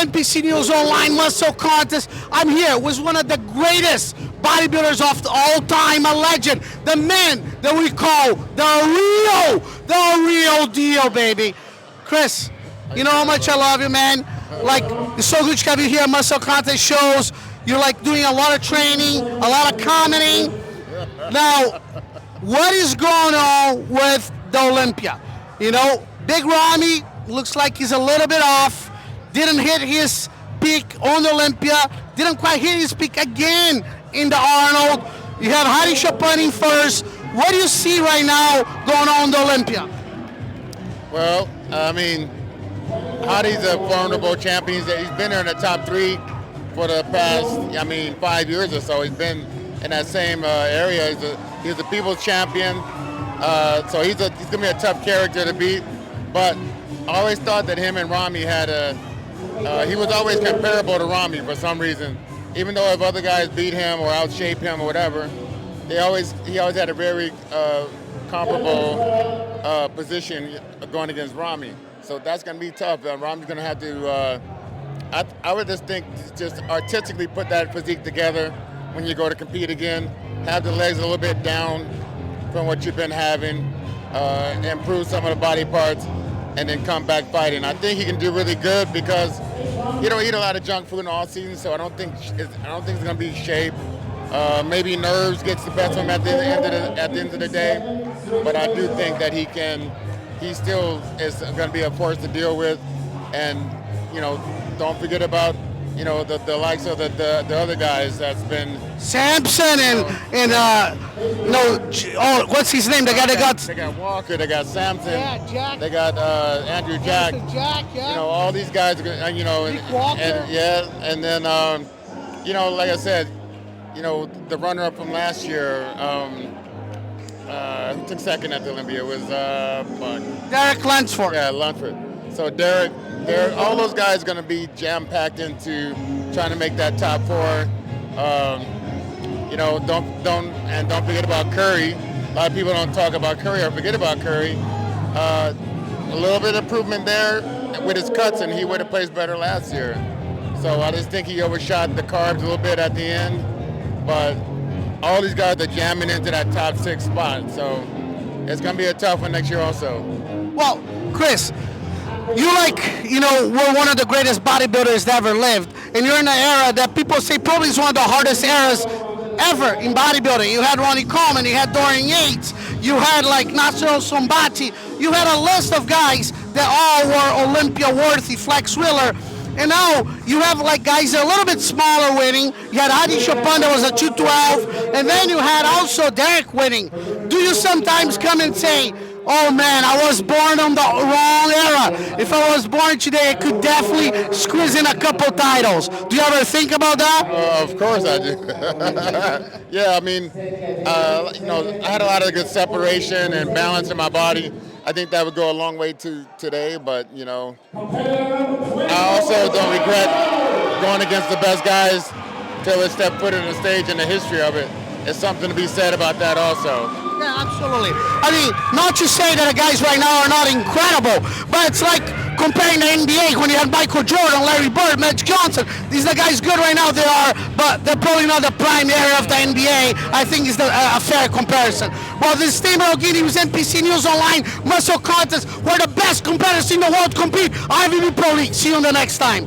NPC News Online Muscle Contest. I'm here with one of the greatest bodybuilders of all time, a legend, the man that we call the real deal, baby. Chris, you know how much I love you, man. Like, it's so good to have you here at Muscle Contest shows. You're like doing a lot of training, a lot of commenting. Now, what is going on with the Olympia? You know, Big Ramy looks like he's a little bit off. Didn't hit his peak on the Olympia. Didn't quite hit his peak again in the Arnold. You had Hadi Chapani first. What do you see right now going on in the Olympia? Well, I mean, Hadi's a formidable champion. He's been there in the top 3 for the past, 5 years or so. He's been in that same area. He's a people's champion. So he's going to be a tough character to beat. But I always thought that him and Ramy had he was always comparable to Ramy for some reason. Even though if other guys beat him or outshape him or whatever, he always had a very comparable position going against Ramy. So that's going to be tough. Ramy's going to have to, I would just think, just artistically put that physique together when you go to compete again. Have the legs a little bit down from what you've been having, improve some of the body parts, and then come back fighting. I think he can do really good because he don't eat a lot of junk food in all season, so I don't think he's going to be shape. Maybe nerves gets the best of him at the end of the day, but I do think that he still is going to be a force to deal with, and don't forget about the likes of the other guys that's been Samson what's his name? The guy that got. They got Walker. They got Samson. Yeah, Jack. They got Andrew Jack. Jack, yeah. All these guys. Nick Walker. And then like I said, the runner-up from last year. Who took second at the Olympia? It was Derek Lunsford. Yeah, Lunsford. So Derek, all those guys are going to be jam-packed into trying to make that top 4. Don't forget about Curry. A lot of people don't talk about Curry or forget about Curry. A little bit of improvement there with his cuts, and he would have placed better last year. So I just think he overshot the carbs a little bit at the end, but all these guys are jamming into that top 6 spot. So it's going to be a tough one next year also. Well, Chris, we're one of the greatest bodybuilders that ever lived. And you're in an era that people say probably is one of the hardest eras ever in bodybuilding. You had Ronnie Coleman, you had Dorian Yates, you had Nasser Sombati. You had a list of guys that all were Olympia worthy, Flex Wheeler. And now you have guys that are a little bit smaller winning. You had Hadi Chapani that was a 212, and then you had also Derek winning. Do you sometimes come and say, oh man, I was born on the wrong era. If I was born today, I could definitely squeeze in a couple titles. Do you ever think about that? Of course I do. Yeah, I had a lot of good separation and balance in my body. I think that would go a long way to today, but I also don't regret going against the best guys till they step foot in the stage in the history of it. There's something to be said about that also. Yeah, absolutely. Not to say that the guys right now are not incredible, but it's like comparing the NBA when you had Michael Jordan, Larry Bird, Magic Johnson. These are the guys good right now, they are, but they're probably not the prime era of the NBA. I think it's a fair comparison. Well, this is Tamer Guindy with NPC News Online, Muscle Contest, where the best competitors in the world compete. IFBB Pro League. See you on the next time.